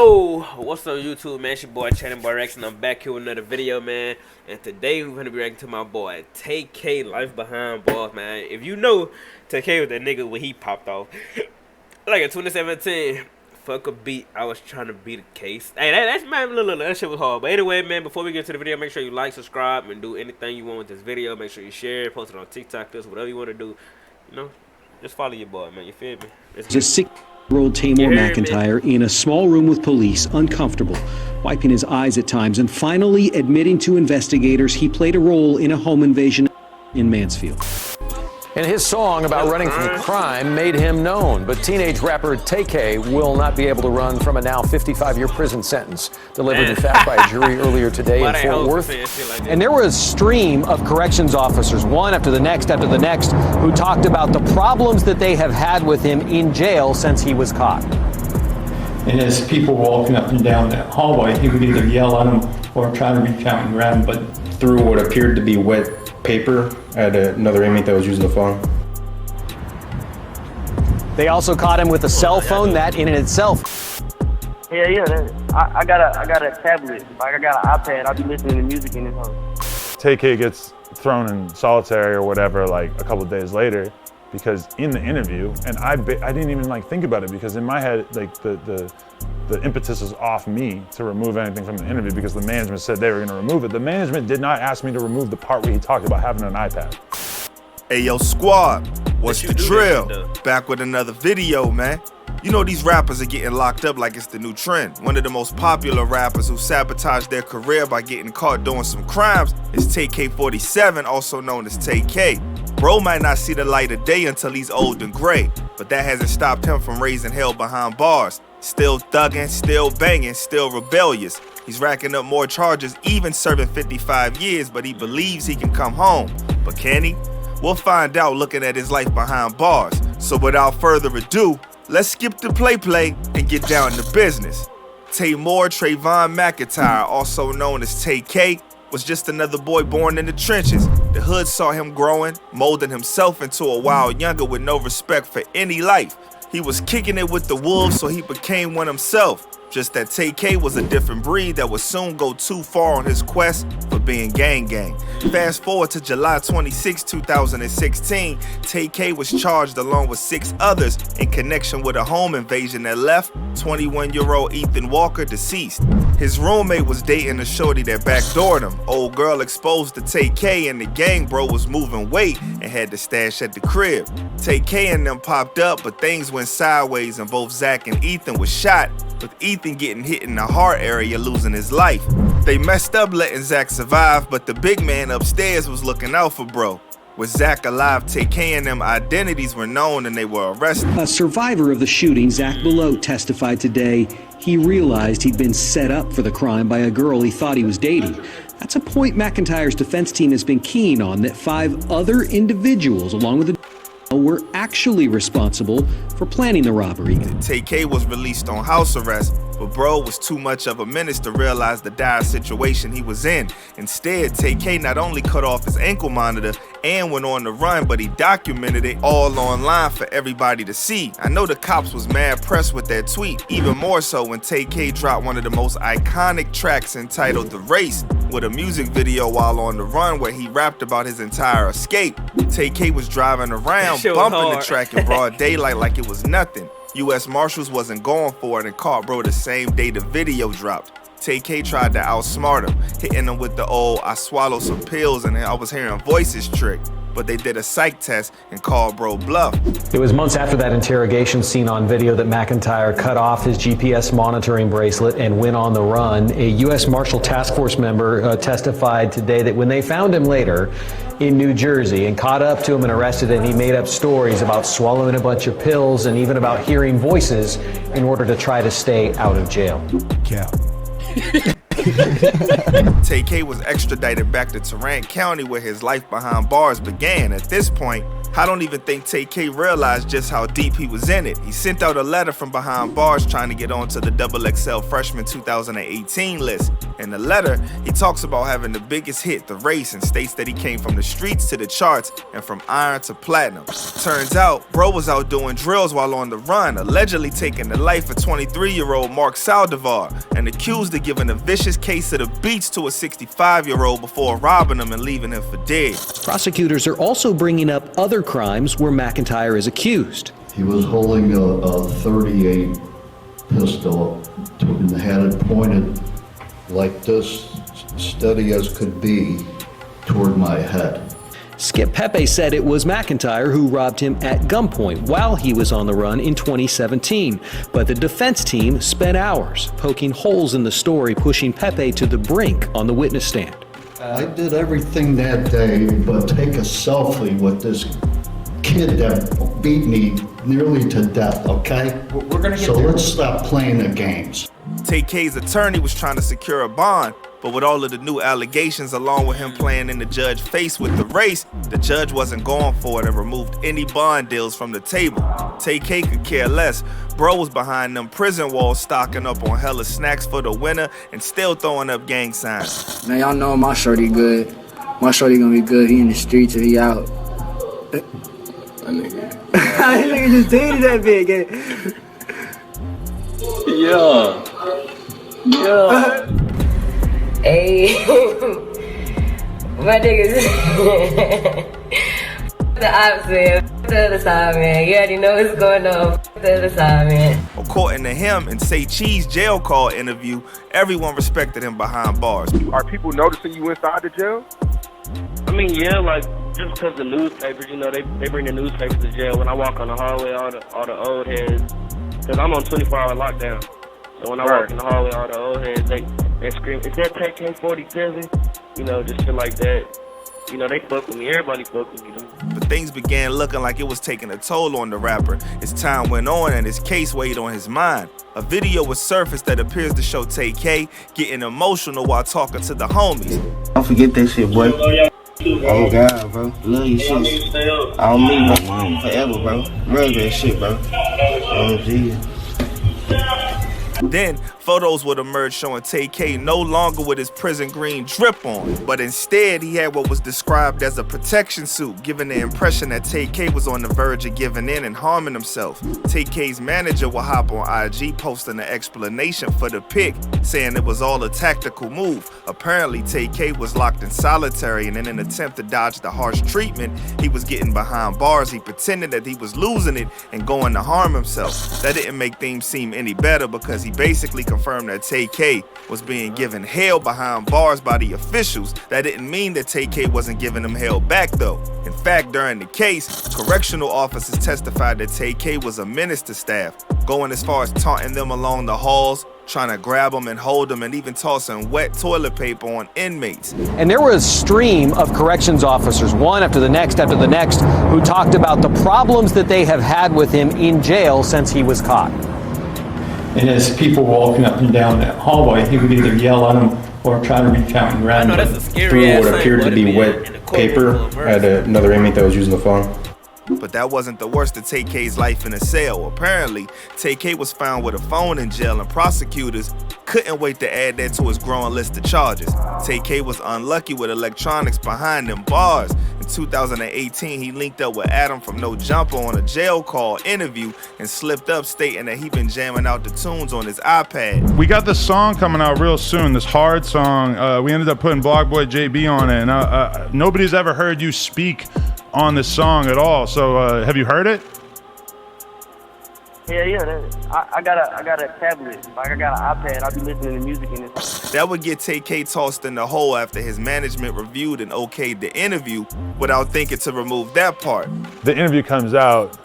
Yo, what's up YouTube, man? It's your boy Channing Boy Rex, and I'm back here with another video, man. And today we're gonna be reacting to my boy TAYK, Life Behind Bars, man. If you know, TAYK was that nigga when he popped off like in 2017. Fuck a beat, I was trying to beat a case. Hey, that's man, look, that shit was hard. But anyway, man, before we get to the video, make sure you like, subscribe, and do anything you want with this video. Make sure you share, post it on TikTok, this, whatever you want to do. You know, just follow your boy, man. You feel me? Just 6-year-old Tamor McIntyre in a small room with police, uncomfortable, wiping his eyes at times, and finally admitting to investigators he played a role in a home invasion in Mansfield. And his song about running from crime made him known, but teenage rapper TAYK will not be able to run from a now 55-year prison sentence delivered in fact by a jury earlier today in Fort Worth. And there was a stream of corrections officers, one after the next, who talked about the problems that they have had with him in jail since he was caught. And as people were walking up and down that hallway, he would either yell at them or try to reach out and grab them, but threw what appeared to be wet paper at another inmate that was using the phone. They also caught him with a cell phone. That in itself. Yeah. I got a tablet. Like I got an iPad. I'll be listening to music in this home. TAYK gets thrown in solitary or whatever like a couple of days later, because in the interview, and I didn't even like think about it, because in my head like the impetus is off me to remove anything from the interview because the management said they were going to remove it. The management did not ask me to remove the part where he talked about having an iPad. Hey yo squad, what's the drill? Back with another video, man. You know these rappers are getting locked up like it's the new trend. One of the most popular rappers who sabotaged their career by getting caught doing some crimes is TAYK47, also known as TAYK. Bro might not see the light of day until he's old and gray, but that hasn't stopped him from raising hell behind bars. Still thugging, still banging, still rebellious. He's racking up more charges, even serving 55 years, but he believes he can come home. But can he? We'll find out looking at his life behind bars. So without further ado, let's skip the play and get down to business. Tamor Trayvon McIntyre, also known as TAYK, was just another boy born in the trenches. The hood saw him growing, molding himself into a wild younger with no respect for any life. He was kicking it with the wolves, so he became one himself. Just that TAYK was a different breed that would soon go too far on his quest for being gang. Fast forward to July 26, 2016, TAYK was charged along with 6 others in connection with a home invasion that left 21-year-old Ethan Walker deceased. His roommate was dating a shorty that backdoored him. Old girl exposed to TAYK, and the gang bro was moving weight and had to stash at the crib. TAYK and them popped up, but things went sideways and both Zach and Ethan was shot, with Ethan getting hit in the heart area, losing his life. They messed up letting Zach survive, but the big man upstairs was looking out for bro. With Zach alive, TAYK and them identities were known and they were arrested. A survivor of the shooting, Zach Below, testified today he realized he'd been set up for the crime by a girl he thought he was dating. That's a point McIntyre's defense team has been keen on, that 5 other individuals, along with the were actually responsible for planning the robbery. TAYK was released on house arrest, but bro was too much of a menace to realize the dire situation he was in. Instead, TAYK not only cut off his ankle monitor and went on the run, but he documented it all online for everybody to see. I know the cops was mad pressed with that tweet, even more so when TAYK dropped one of the most iconic tracks entitled The Race, with a music video while on the run where he rapped about his entire escape. TAYK was driving around, bumping the track in broad daylight like it was nothing. U.S. Marshals wasn't going for it and caught bro the same day the video dropped. TAYK tried to outsmart him, hitting him with the old "I swallowed some pills and I was hearing voices" trick. But they did a psych test and called bro bluff. It was months after that interrogation seen on video that McIntyre cut off his GPS monitoring bracelet and went on the run. A U.S. Marshal Task Force member testified today that when they found him later in New Jersey and caught up to him and arrested him, he made up stories about swallowing a bunch of pills and even about hearing voices in order to try to stay out of jail. Yeah. TAYK was extradited back to Tarrant County where his life behind bars began. At this point, I don't even think TAYK realized just how deep he was in it. He sent out a letter from behind bars trying to get onto the XXL Freshman 2018 list. In the letter, he talks about having the biggest hit, The Race, and states that he came from the streets to the charts and from iron to platinum. Turns out, bro was out doing drills while on the run, allegedly taking the life of 23-year-old Mark Saldivar and accused of giving a vicious case of the beats to a 65-year-old before robbing him and leaving him for dead. Prosecutors are also bringing up other crimes where McIntyre is accused. He was holding a 38 pistol and had it pointed like this, steady as could be, toward my head. Skip Pepe said it was McIntyre who robbed him at gunpoint while he was on the run in 2017. But the defense team spent hours poking holes in the story, pushing Pepe to the brink on the witness stand. I did everything that day but take a selfie with this kid that beat me nearly to death, okay? We're gonna get so there. Let's stop playing the games. TAYK's attorney was trying to secure a bond, but with all of the new allegations along with him playing in the judge's face with The Race, the judge wasn't going for it and removed any bond deals from the table. TAYK could care less. Bro was behind them prison walls stocking up on hella snacks for the winter and still throwing up gang signs. Man, y'all know my shorty good. My shorty gonna be good. He in the streets or he out. That nigga just dated that big. Yeah. Hey, my niggas. The opposite. The other side, man. You already know what's going on. The other side, man. According to him in Say Cheese jail call interview, everyone respected him behind bars. Are people noticing you inside the jail? I mean, yeah, like, just because the newspapers, you know, they bring the newspapers to jail. When I walk on the hallway, all the old heads, because I'm on 24-hour lockdown. So when I walk in the hallway, all the old heads, they scream, is that TAYK-47? You know, just shit like that. You know, they fuck with me. Everybody fuck with me, though. But things began looking like it was taking a toll on the rapper as time went on and his case weighed on his mind. A video was surfaced that appears to show TAYK getting emotional while talking to the homies. Don't forget that shit, boy. Oh God, bro. Love you shit. I don't mean no forever, bro. Love that shit, bro. Oh, Jesus. Then, photos would emerge showing TAYK no longer with his prison green drip on, but instead he had what was described as a protection suit, giving the impression that TAYK was on the verge of giving in and harming himself. TAYK's manager would hop on IG posting an explanation for the pic, saying it was all a tactical move. Apparently, TAYK was locked in solitary, and in an attempt to dodge the harsh treatment, he was getting behind bars. He pretended that he was losing it and going to harm himself. That didn't make things seem any better because he basically confirmed that TAYK was being given hell behind bars by the officials. That didn't mean that TAYK wasn't giving them hell back though. In fact, during the case, correctional officers testified that TAYK was a menace to staff, going as far as taunting them along the halls, trying to grab them and hold them, and even tossing wet toilet paper on inmates. And there was a stream of corrections officers, one after the next, who talked about the problems that they have had with him in jail since he was caught. And as people walking up and down that hallway, he would either yell at them or try to reach out and grab them. I know that's a scary Through ass what thing, appeared to but be it wet paper at another inmate that was using the phone. But that wasn't the worst of TAYK's life in a cell. Apparently, TAYK was found with a phone in jail and prosecutors couldn't wait to add that to his growing list of charges. TAYK was unlucky with electronics behind them bars. In 2018, he linked up with Adam from No Jumper on a jail call interview and slipped up stating that he'd been jamming out the tunes on his iPad. We got this song coming out real soon, this hard song. We ended up putting Block Boy JB on it, and nobody's ever heard you speak on this song at all. So have you heard it? Yeah. I got a tablet. Like I got an iPad. I'll be listening to music in it. That would get TAYK tossed in the hole after his management reviewed and okayed the interview without thinking to remove that part. The interview comes out,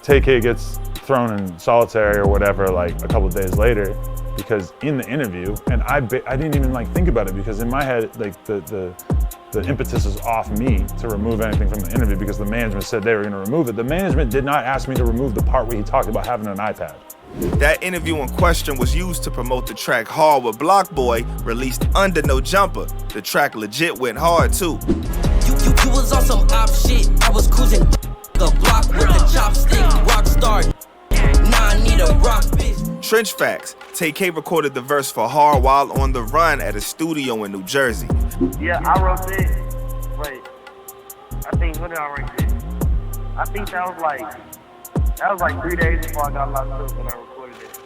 TAYK gets thrown in solitary or whatever like a couple of days later, because in the interview, and I didn't even like think about it, because in my head like the impetus is off me to remove anything from the interview because the management said they were going to remove it. The management did not ask me to remove the part where he talked about having an iPad. That interview in question was used to promote the track Hard with Block Boy, released under No Jumper. The track legit went hard too. You was on some op shit, I was cruising. a block with a chopstick. Rockstar. Nah, I need a rock bitch. Trench facts. TAYK recorded the verse for Hard while on the run at a studio in New Jersey. Yeah, I wrote this. Wait, I think, when did I write this? I think that was like 3 days before I got locked up when I recorded it.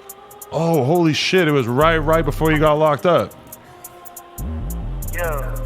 Oh, holy shit! It was right before you got locked up. Yeah.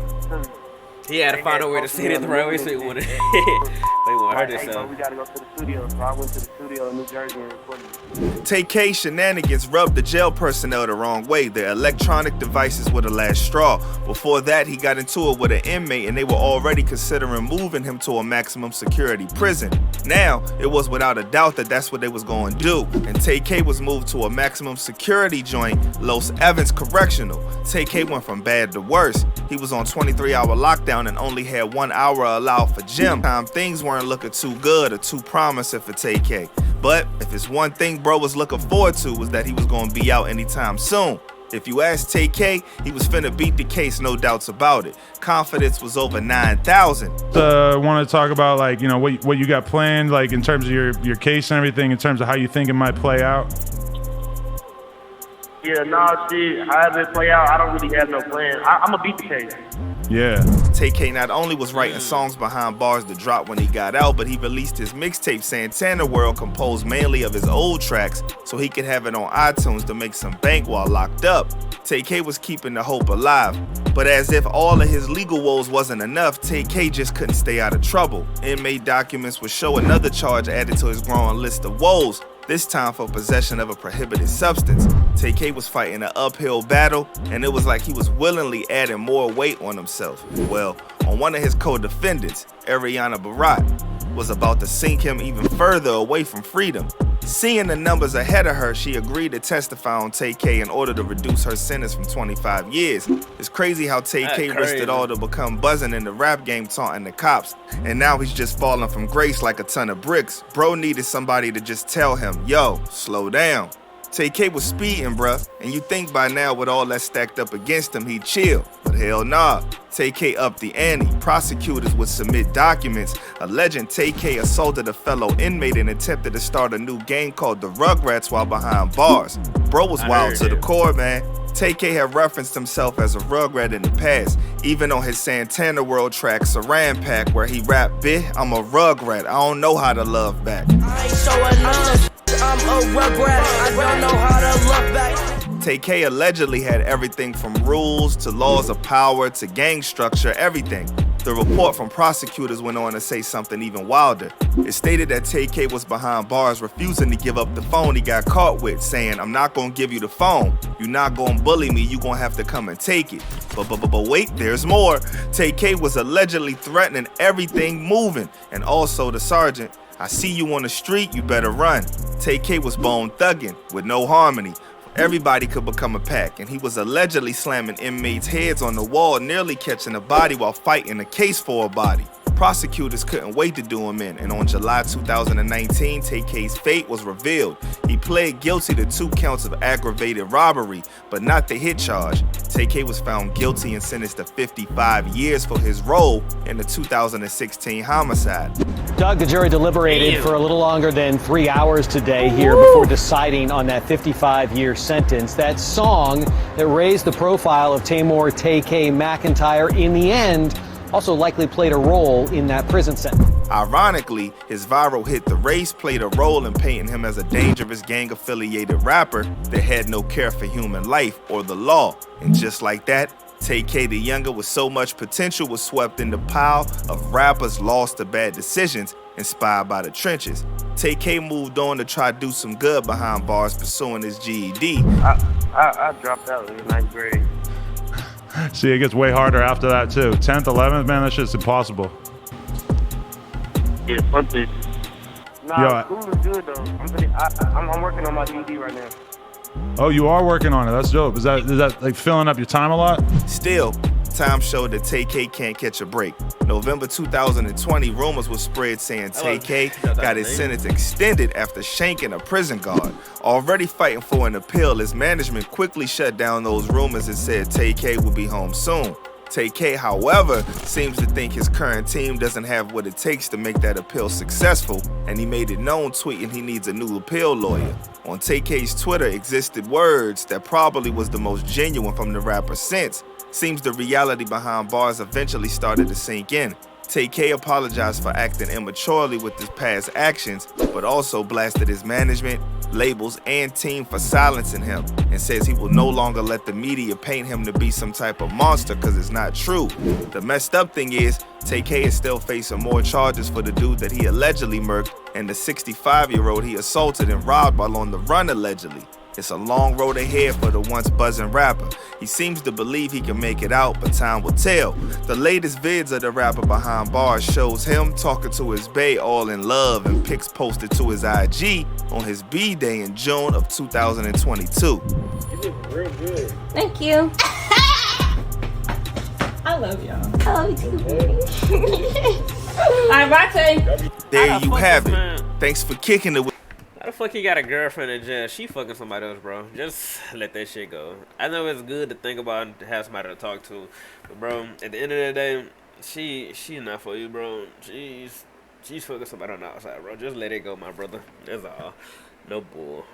He had to find a way to say it the right way so he wouldn't. They wouldn't hurt Hey, bro, themselves. we gotta go to the studio. So I went to the studio in New Jersey and recorded it. TAYK shenanigans rubbed the jail personnel the wrong way. The electronic devices were the last straw. Before that, he got into it with an inmate and they were already considering moving him to a maximum security prison. Now, it was without a doubt that that's what they was going to do. And TAYK was moved to a maximum security joint, Los Evans Correctional. TAYK went from bad to worse. He was on 23-hour lockdown and only had 1 hour allowed for gym time. Things weren't looking too good or too promising for TAYK. But if it's one thing bro was looking forward to was that he was going to be out anytime soon. If you ask TAYK, he was finna beat the case, no doubts about it. Confidence was over 9,000. Want to talk about like, you know, what you got planned, like in terms of your case and everything, in terms of how you think it might play out? Yeah, shit, however it play out, I don't really have no plan. I'm gonna beat the case. Yeah. TAYK not only was writing songs behind bars to drop when he got out, but he released his mixtape Santana World, composed mainly of his old tracks, so he could have it on iTunes to make some bank while locked up. TAYK was keeping the hope alive. But as if all of his legal woes wasn't enough, TAYK just couldn't stay out of trouble. Inmate documents would show another charge added to his growing list of woes, this time for possession of a prohibited substance. TAYK was fighting an uphill battle, and it was like he was willingly adding more weight on himself. Well, on one of his co-defendants, Ariana Barat, was about to sink him even further away from freedom. Seeing the numbers ahead of her, she agreed to testify on TAYK in order to reduce her sentence from 25 years. It's crazy how TAYK risked it all to become buzzing in the rap game, taunting the cops. And now he's just falling from grace like a ton of bricks. Bro needed somebody to just tell him, yo, slow down. TAYK was speeding, bruh, and you think by now with all that stacked up against him, he'd chill. But hell nah. TAYK upped the ante. Prosecutors would submit documents alleging TAYK assaulted a fellow inmate and attempted to start a new gang called the Rugrats while behind bars. Bro was wild to the core, man. TAYK had referenced himself as a Rugrat in the past, even on his Santana World track Saran Pack, where he rapped, "Bitch, I'm a Rugrat, I don't know how to love back." I ain't showing none. I'm a Rugrat. I don't know how to love back. TAYK allegedly had everything from rules to laws of power to gang structure, everything. The report from prosecutors went on to say something even wilder. It stated that TAYK was behind bars refusing to give up the phone he got caught with, saying, "I'm not gonna give you the phone. You're not gonna bully me, you gonna have to come and take it." But wait, there's more. TAYK was allegedly threatening everything moving, and also the sergeant, "I see you on the street, you better run." TAYK was bone thugging with no harmony. Everybody could become a pack, and he was allegedly slamming inmates' heads on the wall, nearly catching a body while fighting a case for a body. Prosecutors couldn't wait to do him in, and on July 2019, TAYK's fate was revealed. He pled guilty to 2 counts of aggravated robbery, but not the hit charge. TAYK was found guilty and sentenced to 55 years for his role in the 2016 homicide. Doug, the jury deliberated for a little longer than 3 hours today here before deciding on that 55-year sentence. That song that raised the profile of Tamor TAYK McIntyre in the end also likely played a role in that prison sentence. Ironically, his viral hit The Race played a role in painting him as a dangerous gang-affiliated rapper that had no care for human life or the law. And just like that, TAYK the Younger with so much potential was swept in the pile of rappers lost to bad decisions inspired by the trenches. TAYK moved on to try to do some good behind bars, pursuing his GED. I dropped out in the 9th grade. See, it gets way harder after that too. 10th, 11th, man, that shit's impossible. Yeah, something. Yo, School is good though. I'm working on my GED right now. Oh, you are working on it. That's dope. Is that like filling up your time a lot? Still, time showed that TAYK can't catch a break. November 2020, rumors were spread saying TAYK got his sentence extended after shanking a prison guard. Already fighting for an appeal, his management quickly shut down those rumors and said TAYK would be home soon. TAYK, however, seems to think his current team doesn't have what it takes to make that appeal successful, and he made it known tweeting he needs a new appeal lawyer. On TAYK's Twitter existed words that probably was the most genuine from the rapper since. Seems the reality behind bars eventually started to sink in. TAYK apologized for acting immaturely with his past actions, but also blasted his management, labels, and team for silencing him, and says he will no longer let the media paint him to be some type of monster because it's not true. The messed up thing is, TAYK is still facing more charges for the dude that he allegedly murked and the 65-year-old he assaulted and robbed while on the run allegedly. It's a long road ahead for the once buzzing rapper. He seems to believe he can make it out, but time will tell. The latest vids of the rapper behind bars shows him talking to his bae all in love, and pics posted to his IG on his B-Day in June of 2022. You look real good. Thank you. I love y'all. I love you too, baby. All right, bye, Tay. There you have it. Thanks for kicking it with. How the fuck he got a girlfriend in jail? She fucking somebody else, bro. Just let that shit go. I know it's good to think about and to have somebody to talk to, but bro, at the end of the day, she's not for you, bro. She's fucking somebody on the outside, bro. Just let it go, my brother. That's all. No bull.